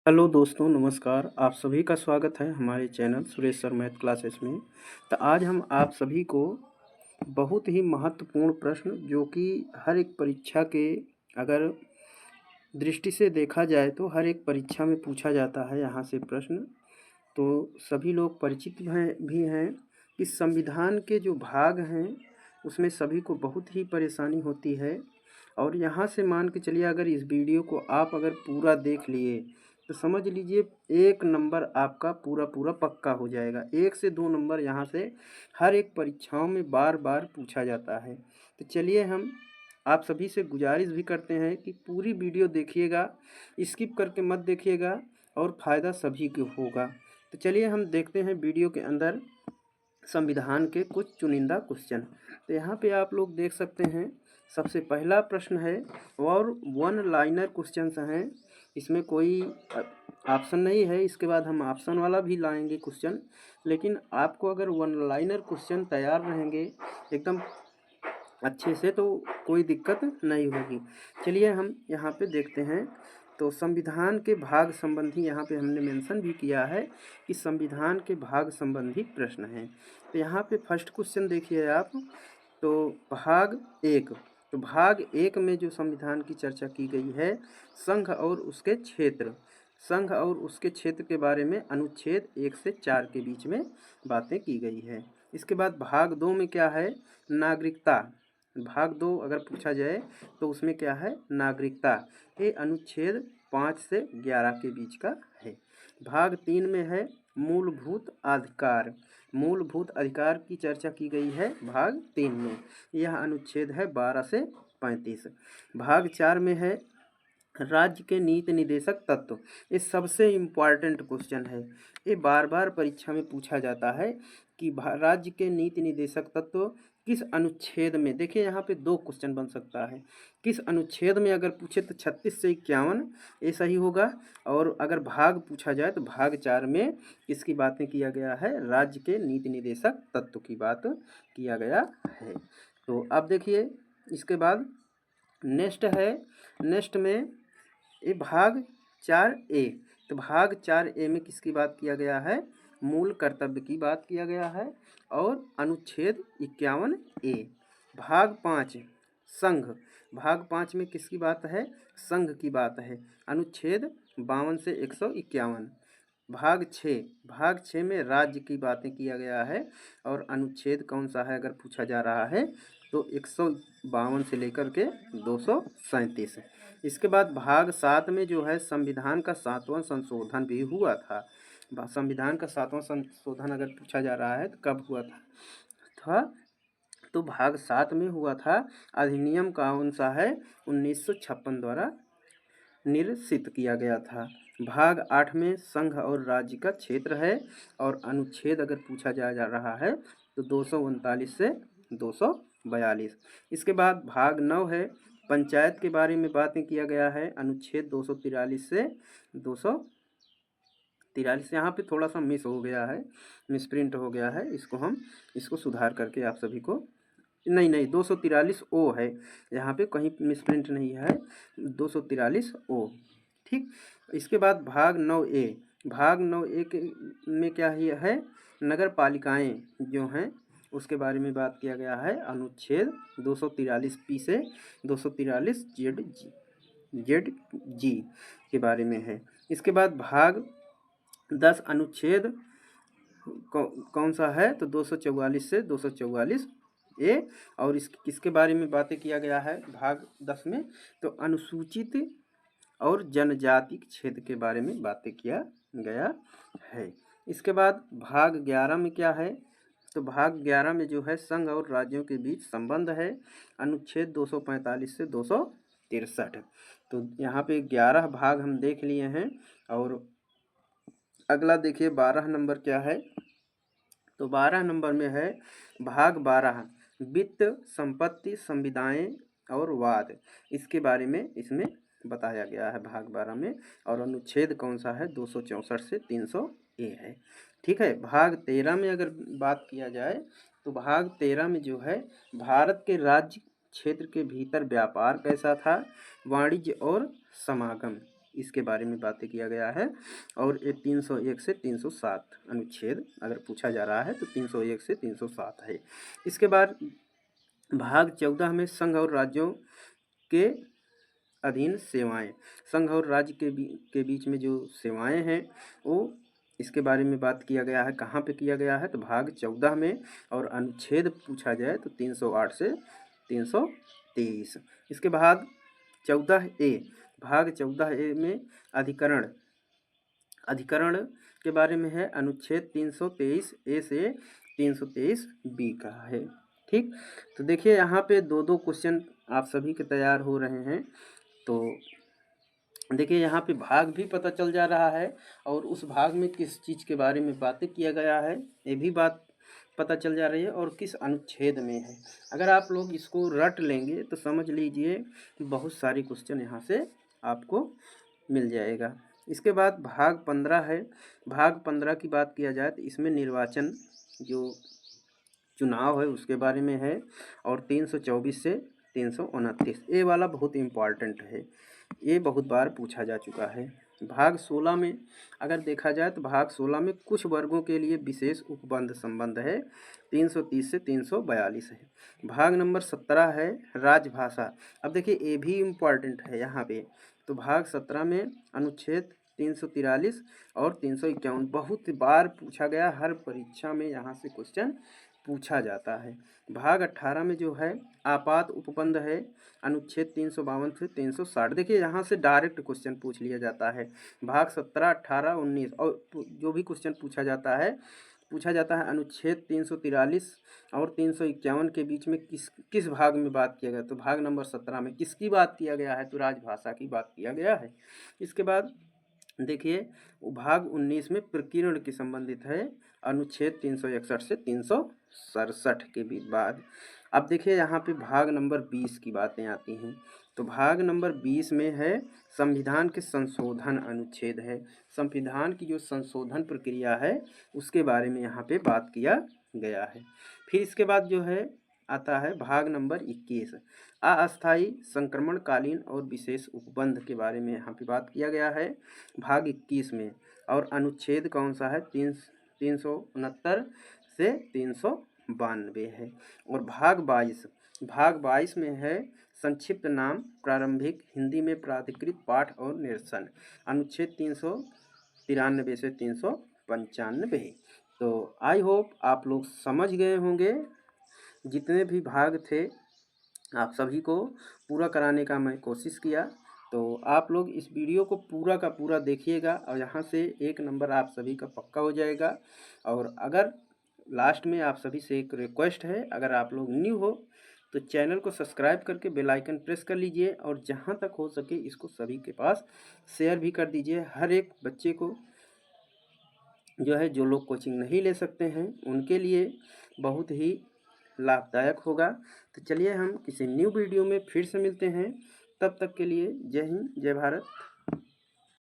Hello दोस्तों, नमस्कार। आप सभी का स्वागत है हमारे channel Suresh sir math classes में। तो आज हम आप सभी को बहुत ही महत्वपूर्ण प्रश्न जो कि हर एक परीक्षा के अगर दृष्टि से देखा जाए तो हर एक परीक्षा में पूछा जाता है यहाँ से प्रश्न। तो सभी लोग परिचित भी हैं कि संविधान के जो भाग हैं उसमें सभी को बहुत ही परेशानी होती है। और यहाँ से मान के चलिए, अगर इस वीडियो को आप अगर पूरा देख लिए तो समझ लीजिए 1 नंबर आपका पूरा पूरा पक्का हो जाएगा। 1 से 2 नंबर यहाँ से हर एक परीक्षाओं में बार बार पूछा जाता है। तो चलिए, हम आप सभी से गुजारिश भी करते हैं कि पूरी वीडियो देखिएगा, स्किप करके मत देखिएगा और फ़ायदा सभी को होगा। तो चलिए हम देखते हैं वीडियो के अंदर संविधान के कुछ चुनिंदा क्वेश्चन। तो यहाँ पे आप लोग देख सकते हैं, सबसे पहला प्रश्न है और 1 लाइनर क्वेश्चंस हैं। इसमें कोई ऑप्शन नहीं है। इसके बाद हम ऑप्शन वाला भी लाएंगे क्वेश्चन, लेकिन आपको अगर 1 लाइनर क्वेश्चन तैयार रहेंगे एकदम अच्छे से तो कोई दिक्कत नहीं होगी। चलिए हम यहाँ पे देखते हैं। तो संविधान के भाग संबंधी यहाँ पे हमने मेंशन भी किया है कि संविधान के भाग संबंधी प्रश्न हैं। तो यहाँ पे फर्स्ट क्वेश्चन देखिए आप। तो भाग 1, तो भाग 1 में जो संविधान की चर्चा की गई है, संघ और उसके क्षेत्र। संघ और उसके क्षेत्र के बारे में अनुच्छेद 1 से 4 के बीच में बातें की गई है। इसके बाद भाग 2 में क्या है, नागरिकता। भाग 2 अगर पूछा जाए तो उसमें क्या है, नागरिकता। ये अनुच्छेद 5 से 11 के बीच का है। भाग 3 में है मूलभूत अधिकार। मूलभूत अधिकार की चर्चा की गई है भाग 3 में। यह अनुच्छेद है 12 से 35। भाग 4 में है राज्य के नीति निदेशक तत्व। ये सबसे इम्पॉर्टेंट क्वेश्चन है। ये बार बार परीक्षा में पूछा जाता है कि राज्य के नीति निदेशक तत्व किस अनुच्छेद में। देखिए यहाँ पे 2 क्वेश्चन बन सकता है। किस अनुच्छेद में अगर पूछे तो 36 से 51 ये सही होगा। और अगर भाग पूछा जाए तो भाग 4 में किसकी बातें किया गया है, राज्य के नीति निदेशक तत्व की बात किया गया है। तो अब देखिए इसके बाद नेक्स्ट में ये भाग 4 ए। तो भाग 4 ए में किसकी बात किया गया है, मूल कर्तव्य की बात किया गया है और अनुच्छेद 51 ए। भाग 5 संघ। भाग 5 में किसकी बात है, संघ की बात है, अनुच्छेद 52 से 151। भाग 6 में राज्य की बातें किया गया है और अनुच्छेद कौन सा है अगर पूछा जा रहा है तो 152 से लेकर के 237। इसके बाद भाग 7 में जो है संविधान का 7वां संशोधन भी हुआ था। संविधान का 7वां संशोधन अगर पूछा जा रहा है तो कब हुआ था तो भाग 7 में हुआ था। अधिनियम कौन सा है, 1956 द्वारा निर्सित किया गया था। भाग 8 में संघ और राज्य का क्षेत्र है और अनुच्छेद अगर पूछा जा रहा है तो 239 से 242। इसके बाद भाग 9 है पंचायत के बारे में बातें किया गया है, अनुच्छेद 243 से 243। यहाँ पे थोड़ा सा मिस हो गया है, मिसप्रिंट हो गया है। इसको सुधार करके आप सभी को, नहीं 243 ओ है, यहाँ पे कहीं मिसप्रिंट नहीं है, 243 ओ। ठीक। इसके बाद भाग 9 ए। में क्या है, नगर पालिकाएँ जो हैं उसके बारे में बात किया गया है, अनुच्छेद 243 पी से 243 जेड जी के बारे में है। इसके बाद भाग 10 अनुच्छेद कौन सा है तो 244 से 244 ए। और किसके बारे में बातें किया गया है भाग 10 में, तो अनुसूचित और जनजाति क्षेत्र के बारे में बातें किया गया है। इसके बाद भाग 11 में क्या है, तो भाग 11 में जो है संघ और राज्यों के बीच संबंध है, अनुच्छेद 245 से 263। तो यहाँ पे 11 भाग हम देख लिए हैं। और अगला देखिए 12 नंबर क्या है, तो 12 नंबर में है भाग 12 वित्त संपत्ति संविदाएं और वाद। इसके बारे में इसमें बताया गया है भाग 12 में। और अनुच्छेद कौन सा है, 264 से 300 ए है। ठीक है। भाग 13 में अगर बात किया जाए तो भाग 13 में जो है भारत के राज्य क्षेत्र के भीतर व्यापार कैसा था, वाणिज्य और समागम। इसके बारे में बातें किया गया है। और ये 301 से 307 अनुच्छेद अगर पूछा जा रहा है तो 301 से 307 है। इसके बाद भाग 14 में संघ और राज्यों के अधीन सेवाएं, संघ और राज्य के बीच में जो सेवाएं हैं वो इसके बारे में बात किया गया है। कहाँ पे किया गया है तो भाग 14 में। और अनुच्छेद पूछा जाए तो 308 से 323। इसके बाद 14A, भाग 14A में अधिकरण के बारे में है। अनुच्छेद 323A से 323B का है। ठीक, तो देखिए यहाँ पे दो क्वेश्चन आप सभी के तैयार हो रहे हैं। तो देखिए यहाँ पे भाग भी पता चल जा रहा है और उस भाग में किस चीज़ के बारे में बातें किया गया है ये भी बात पता चल जा रही है और किस अनुच्छेद में है। अगर आप लोग इसको रट लेंगे तो समझ लीजिए बहुत सारी क्वेश्चन यहाँ से आपको मिल जाएगा। इसके बाद भाग 15 है। भाग 15 की बात किया जाए तो इसमें निर्वाचन जो चुनाव है उसके बारे में है। और 324 से 329 ये वाला बहुत इम्पॉर्टेंट है, ये बहुत बार पूछा जा चुका है। भाग 16 में अगर देखा जाए तो भाग 16 में कुछ वर्गों के लिए विशेष उपबंध संबंध है, 330 से 342 है। भाग नंबर 17 है राजभाषा। अब देखिए ये भी इम्पॉर्टेंट है यहाँ पे। तो भाग 17 में अनुच्छेद 343 और 351 बहुत बार पूछा गया, हर परीक्षा में यहाँ से क्वेश्चन पूछा जाता है। भाग 18 में जो है आपात उपबंध है, अनुच्छेद 352 से 360। देखिए यहाँ से डायरेक्ट क्वेश्चन पूछ लिया जाता है। भाग 17, 18, 19 और जो भी क्वेश्चन पूछा जाता है अनुच्छेद 343 और 351 के बीच में किस भाग में बात किया गया। तो भाग नंबर 17 में किसकी बात किया गया है तो राजभाषा की बात किया गया है। इसके बाद देखिए भाग 19 में प्रकीर्ण की संबंधित है, अनुच्छेद 361 से 367 के भी बाद। अब देखिए यहाँ पे भाग नंबर 20 की बातें आती हैं। तो भाग नंबर 20 में है संविधान के संशोधन अनुच्छेद है, संविधान की जो संशोधन प्रक्रिया है उसके बारे में यहाँ पे बात किया गया है। फिर इसके बाद जो है आता है भाग नंबर 21, अस्थायी संक्रमणकालीन और विशेष उपबंध के बारे में यहाँ पे बात किया गया है भाग 21 में। और अनुच्छेद कौन सा है 369 से 392 है। और भाग 22 में है संक्षिप्त नाम प्रारंभिक हिंदी में प्राधिकृत पाठ और निरसन, अनुच्छेद 393 से 395। तो आई होप आप लोग समझ गए होंगे। जितने भी भाग थे आप सभी को पूरा कराने का मैं कोशिश किया। तो आप लोग इस वीडियो को पूरा का पूरा देखिएगा और यहाँ से 1 नंबर आप सभी का पक्का हो जाएगा। और अगर लास्ट में आप सभी से एक रिक्वेस्ट है, अगर आप लोग न्यू हो तो चैनल को सब्सक्राइब करके बेल आइकन प्रेस कर लीजिए और जहाँ तक हो सके इसको सभी के पास शेयर भी कर दीजिए। हर एक बच्चे को जो है, जो लोग कोचिंग नहीं ले सकते हैं उनके लिए बहुत ही लाभदायक होगा। तो चलिए हम किसी न्यू वीडियो में फिर से मिलते हैं, तब तक के लिए जय हिंद, जय भारत।